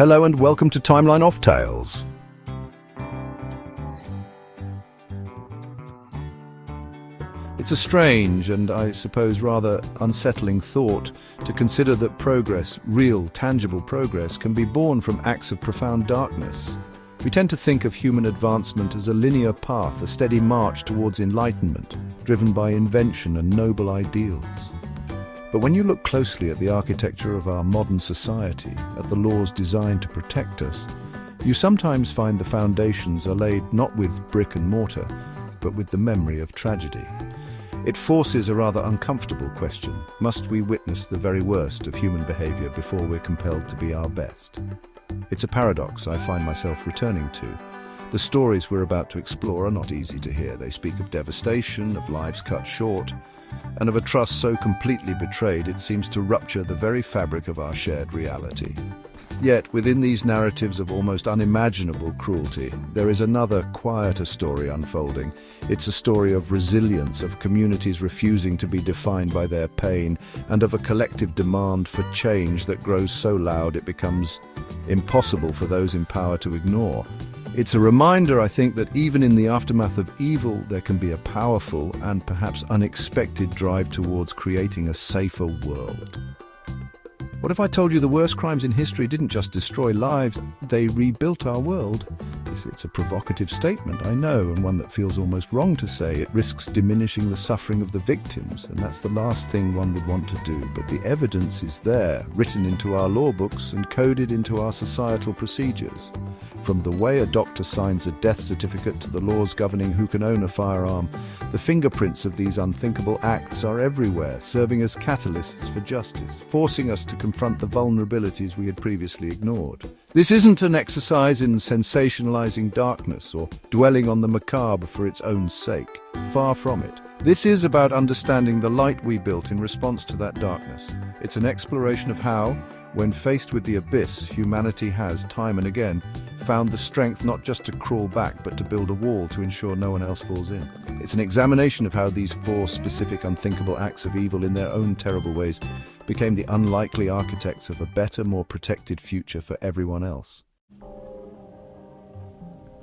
Hello and welcome to Timeline Off Tales. It's a strange and I suppose rather unsettling thought to consider that progress, real, tangible progress, can be born from acts of profound darkness. We tend to think of human advancement as a linear path, a steady march towards enlightenment, driven by invention and noble ideals. But when you look closely at the architecture of our modern society, at the laws designed to protect us, you sometimes find the foundations are laid not with brick and mortar, but with the memory of tragedy. It forces a rather uncomfortable question. Must we witness the very worst of human behavior before we're compelled to be our best? It's a paradox I find myself returning to. The stories we're about to explore are not easy to hear. They speak of devastation, of lives cut short, and of a trust so completely betrayed it seems to rupture the very fabric of our shared reality. Yet, within these narratives of almost unimaginable cruelty, there is another, quieter story unfolding. It's a story of resilience, of communities refusing to be defined by their pain, and of a collective demand for change that grows so loud it becomes impossible for those in power to ignore. It's a reminder, I think, that even in the aftermath of evil, there can be a powerful and perhaps unexpected drive towards creating a safer world. What if I told you the worst crimes in history didn't just destroy lives, they rebuilt our world? It's a provocative statement, I know, and one that feels almost wrong to say. It risks diminishing the suffering of the victims, and that's the last thing one would want to do. But the evidence is there, written into our law books and coded into our societal procedures. From the way a doctor signs a death certificate to the laws governing who can own a firearm, the fingerprints of these unthinkable acts are everywhere, serving as catalysts for justice, forcing us to confront the vulnerabilities we had previously ignored. This isn't an exercise in sensationalizing darkness or dwelling on the macabre for its own sake. Far from it. This is about understanding the light we built in response to that darkness. It's an exploration of how, when faced with the abyss, humanity has, time and again, found the strength not just to crawl back, but to build a wall to ensure no one else falls in. It's an examination of how these four specific unthinkable acts of evil in their own terrible ways became the unlikely architects of a better, more protected future for everyone else.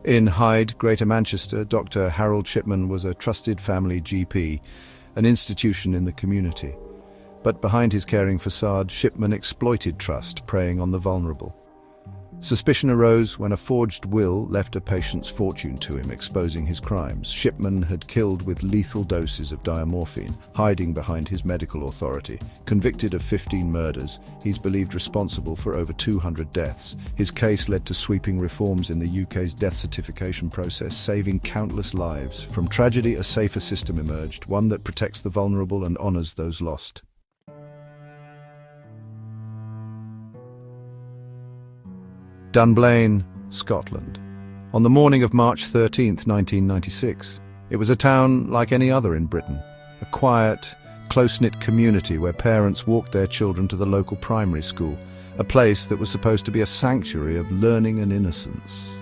In Hyde, Greater Manchester, Dr. Harold Shipman was a trusted family GP, an institution in the community. But behind his caring facade, Shipman exploited trust, preying on the vulnerable. Suspicion arose when a forged will left a patient's fortune to him, exposing his crimes. Shipman had killed with lethal doses of diamorphine, hiding behind his medical authority. Convicted of 15 murders, he's believed responsible for over 200 deaths. His case led to sweeping reforms in the UK's death certification process, saving countless lives. From tragedy, a safer system emerged, one that protects the vulnerable and honours those lost. Dunblane, Scotland. On the morning of March 13th, 1996, it was a town like any other in Britain, a quiet, close-knit community where parents walked their children to the local primary school, a place that was supposed to be a sanctuary of learning and innocence.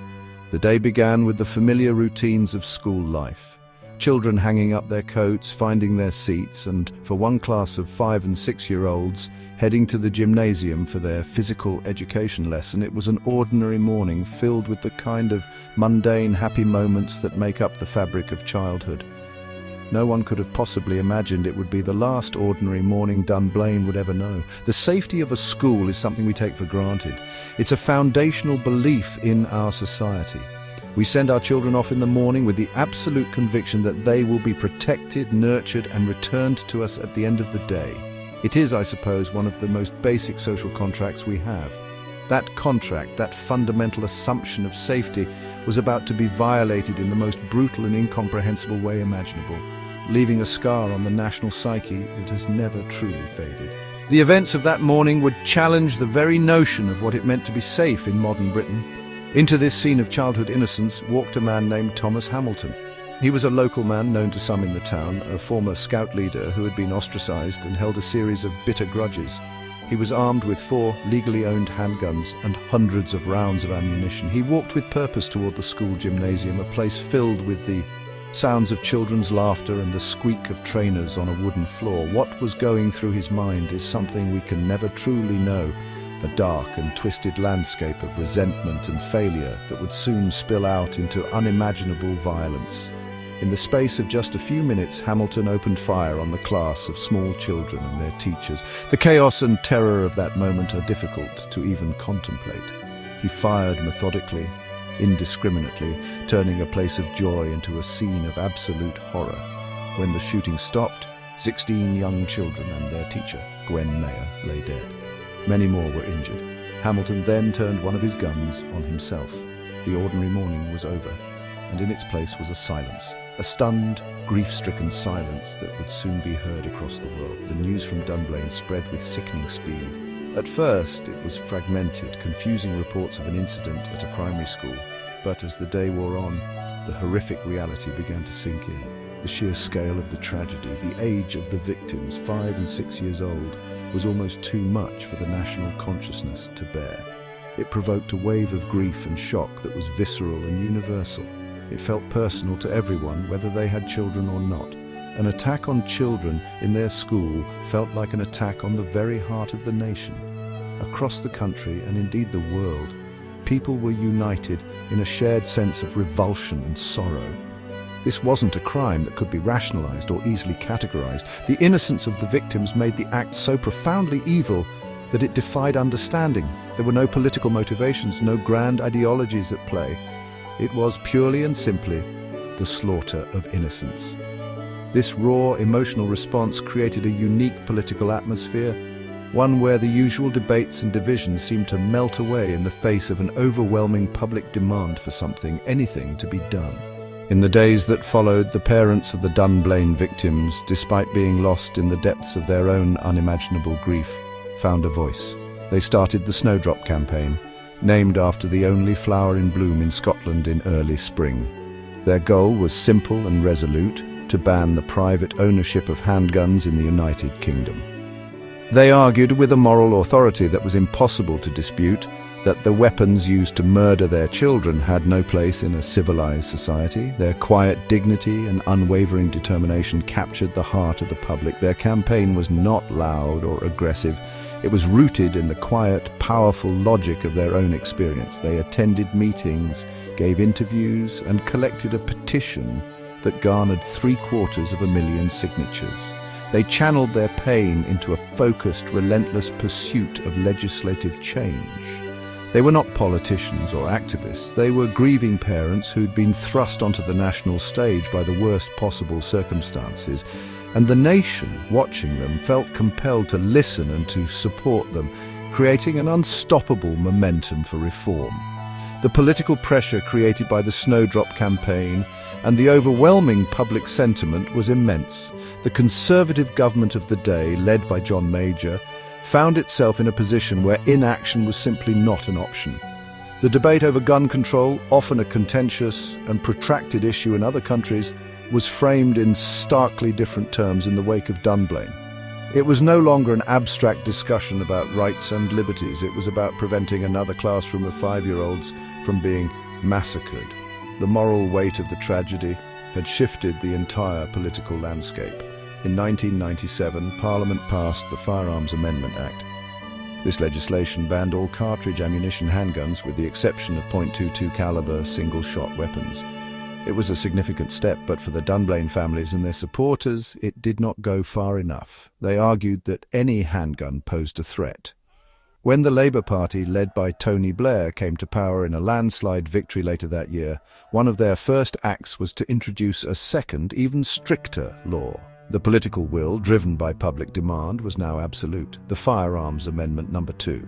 The day began with the familiar routines of school life. Children hanging up their coats, finding their seats, and for one class of 5- and 6-year-olds, heading to the gymnasium for their physical education lesson. It was an ordinary morning filled with the kind of mundane, happy moments that make up the fabric of childhood. No one could have possibly imagined it would be the last ordinary morning Dunblane would ever know. The safety of a school is something we take for granted. It's a foundational belief in our society. We send our children off in the morning with the absolute conviction that they will be protected, nurtured, and returned to us at the end of the day. It is, I suppose, one of the most basic social contracts we have. That contract, that fundamental assumption of safety, was about to be violated in the most brutal and incomprehensible way imaginable, leaving a scar on the national psyche that has never truly faded. The events of that morning would challenge the very notion of what it meant to be safe in modern Britain. Into this scene of childhood innocence walked a man named Thomas Hamilton. He was a local man known to some in the town, a former scout leader who had been ostracized and held a series of bitter grudges. He was armed with 4 legally owned handguns and hundreds of rounds of ammunition. He walked with purpose toward the school gymnasium, a place filled with the sounds of children's laughter and the squeak of trainers on a wooden floor. What was going through his mind is something we can never truly know, a dark and twisted landscape of resentment and failure that would soon spill out into unimaginable violence. In the space of just a few minutes, Hamilton opened fire on the class of small children and their teachers. The chaos and terror of that moment are difficult to even contemplate. He fired methodically, indiscriminately, turning a place of joy into a scene of absolute horror. When the shooting stopped, 16 young children and their teacher, Gwen Mayer, lay dead. Many more were injured. Hamilton then turned one of his guns on himself. The ordinary morning was over, and in its place was a silence. A stunned, grief-stricken silence that would soon be heard across the world. The news from Dunblane spread with sickening speed. At first, it was fragmented, confusing reports of an incident at a primary school. But as the day wore on, the horrific reality began to sink in. The sheer scale of the tragedy, the age of the victims, 5 and 6 years old, was almost too much for the national consciousness to bear. It provoked a wave of grief and shock that was visceral and universal. It felt personal to everyone, whether they had children or not. An attack on children in their school felt like an attack on the very heart of the nation. Across the country, and indeed the world, people were united in a shared sense of revulsion and sorrow. This wasn't a crime that could be rationalized or easily categorized. The innocence of the victims made the act so profoundly evil that it defied understanding. There were no political motivations, no grand ideologies at play. It was purely and simply the slaughter of innocence. This raw, emotional response created a unique political atmosphere, one where the usual debates and divisions seemed to melt away in the face of an overwhelming public demand for anything to be done. In the days that followed, the parents of the Dunblane victims, despite being lost in the depths of their own unimaginable grief, found a voice. They started the Snowdrop campaign, named after the only flower in bloom in Scotland in early spring. Their goal was simple and resolute: to ban the private ownership of handguns in the United Kingdom. They argued with a moral authority that was impossible to dispute that the weapons used to murder their children had no place in a civilized society. Their quiet dignity and unwavering determination captured the heart of the public. Their campaign was not loud or aggressive. It was rooted in the quiet, powerful logic of their own experience. They attended meetings, gave interviews, and collected a petition that garnered 750,000 signatures. They channeled their pain into a focused, relentless pursuit of legislative change. They were not politicians or activists. They were grieving parents who'd been thrust onto the national stage by the worst possible circumstances. And the nation, watching them, felt compelled to listen and to support them, creating an unstoppable momentum for reform. The political pressure created by the Snowdrop campaign and the overwhelming public sentiment was immense. The Conservative government of the day, led by John Major, found itself in a position where inaction was simply not an option. The debate over gun control, often a contentious and protracted issue in other countries, was framed in starkly different terms in the wake of Dunblane. It was no longer an abstract discussion about rights and liberties. It was about preventing another classroom of 5-year-olds from being massacred. The moral weight of the tragedy had shifted the entire political landscape. In 1997, Parliament passed the Firearms Amendment Act. This legislation banned all cartridge ammunition handguns with the exception of .22 caliber single-shot weapons. It was a significant step, but for the Dunblane families and their supporters, it did not go far enough. They argued that any handgun posed a threat. When the Labour Party, led by Tony Blair, came to power in a landslide victory later that year, one of their first acts was to introduce a second, even stricter law. The political will, driven by public demand, was now absolute. The Firearms Amendment No. 2.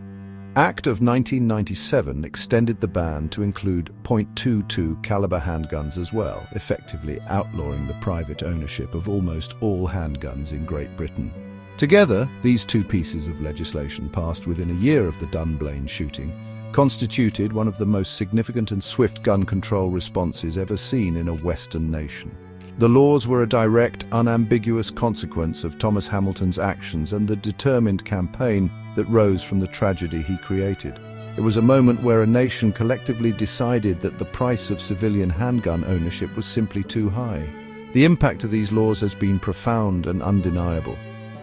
Act of 1997 extended the ban to include .22 caliber handguns as well, effectively outlawing the private ownership of almost all handguns in Great Britain. Together, these two pieces of legislation, passed within a year of the Dunblane shooting, constituted one of the most significant and swift gun control responses ever seen in a Western nation. The laws were a direct, unambiguous consequence of Thomas Hamilton's actions and the determined campaign that rose from the tragedy he created. It was a moment where a nation collectively decided that the price of civilian handgun ownership was simply too high. The impact of these laws has been profound and undeniable.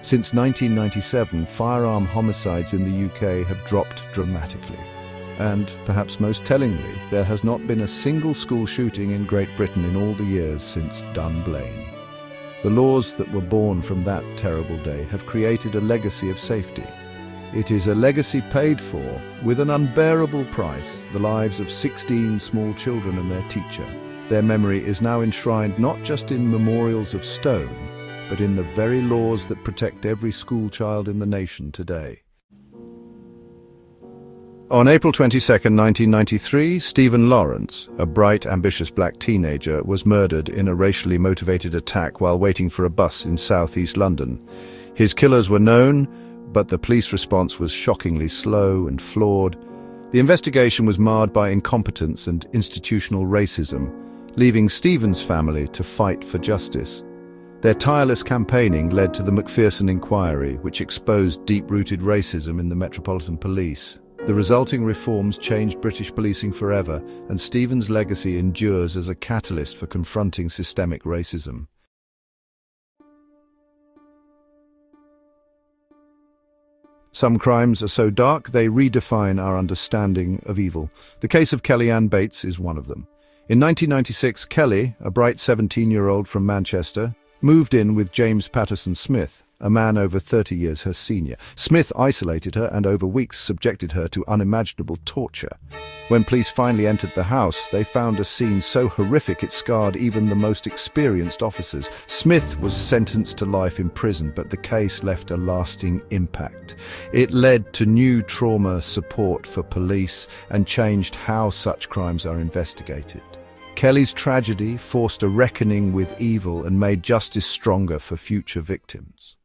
Since 1997, firearm homicides in the UK have dropped dramatically. And, perhaps most tellingly, there has not been a single school shooting in Great Britain in all the years since Dunblane. The laws that were born from that terrible day have created a legacy of safety. It is a legacy paid for, with an unbearable price, the lives of 16 small children and their teacher. Their memory is now enshrined not just in memorials of stone, but in the very laws that protect every school child in the nation today. On April 22, 1993, Stephen Lawrence, a bright, ambitious black teenager, was murdered in a racially motivated attack while waiting for a bus in southeast London. His killers were known, but the police response was shockingly slow and flawed. The investigation was marred by incompetence and institutional racism, leaving Stephen's family to fight for justice. Their tireless campaigning led to the Macpherson inquiry, which exposed deep-rooted racism in the Metropolitan Police. The resulting reforms changed British policing forever, and Stephen's legacy endures as a catalyst for confronting systemic racism. Some crimes are so dark they redefine our understanding of evil. The case of Kellyanne Bates is one of them. In 1996, Kelly, a bright 17-year-old from Manchester, moved in with James Patterson Smith, a man over 30 years her senior. Smith isolated her and over weeks subjected her to unimaginable torture. When police finally entered the house, they found a scene so horrific it scarred even the most experienced officers. Smith was sentenced to life in prison, but the case left a lasting impact. It led to new trauma support for police and changed how such crimes are investigated. Kelly's tragedy forced a reckoning with evil and made justice stronger for future victims.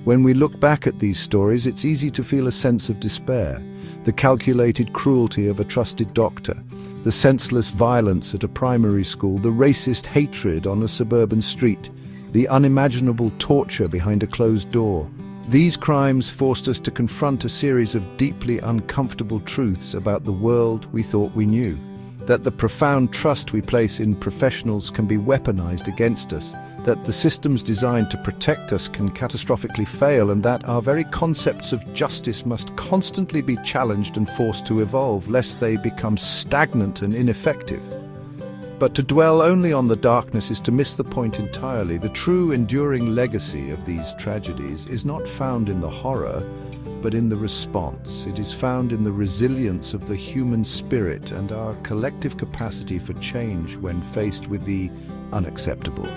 When we look back at these stories, it's easy to feel a sense of despair. The calculated cruelty of a trusted doctor, the senseless violence at a primary school, the racist hatred on a suburban street, the unimaginable torture behind a closed door. These crimes forced us to confront a series of deeply uncomfortable truths about the world we thought we knew. That the profound trust we place in professionals can be weaponized against us, that the systems designed to protect us can catastrophically fail, and that our very concepts of justice must constantly be challenged and forced to evolve, lest they become stagnant and ineffective. But to dwell only on the darkness is to miss the point entirely. The true enduring legacy of these tragedies is not found in the horror, but in the response. It is found in the resilience of the human spirit and our collective capacity for change when faced with the unacceptable.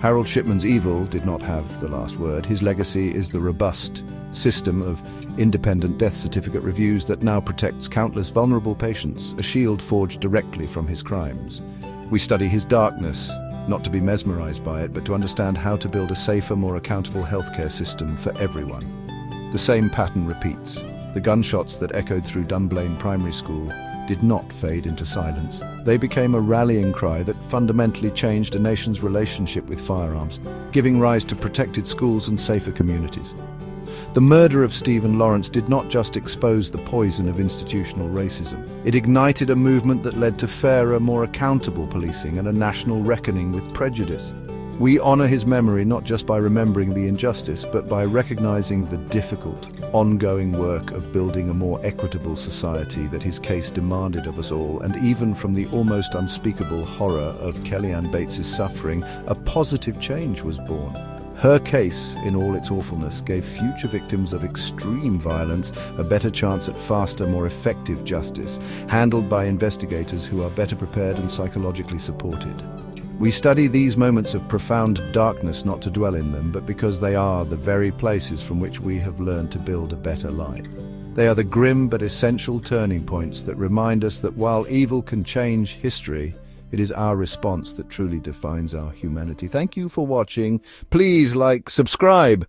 Harold Shipman's evil did not have the last word. His legacy is the robust system of independent death certificate reviews that now protects countless vulnerable patients, a shield forged directly from his crimes. We study his darkness, not to be mesmerized by it, but to understand how to build a safer, more accountable healthcare system for everyone. The same pattern repeats. The gunshots that echoed through Dunblane Primary School did not fade into silence. They became a rallying cry that fundamentally changed a nation's relationship with firearms, giving rise to protected schools and safer communities. The murder of Stephen Lawrence did not just expose the poison of institutional racism. It ignited a movement that led to fairer, more accountable policing and a national reckoning with prejudice. We honor his memory not just by remembering the injustice, but by recognizing the difficult, ongoing work of building a more equitable society that his case demanded of us all. And even from the almost unspeakable horror of Kellyanne Bates' suffering, a positive change was born. Her case, in all its awfulness, gave future victims of extreme violence a better chance at faster, more effective justice, handled by investigators who are better prepared and psychologically supported. We study these moments of profound darkness not to dwell in them, but because they are the very places from which we have learned to build a better life. They are the grim but essential turning points that remind us that while evil can change history, it is our response that truly defines our humanity. Thank you for watching. Please like, subscribe,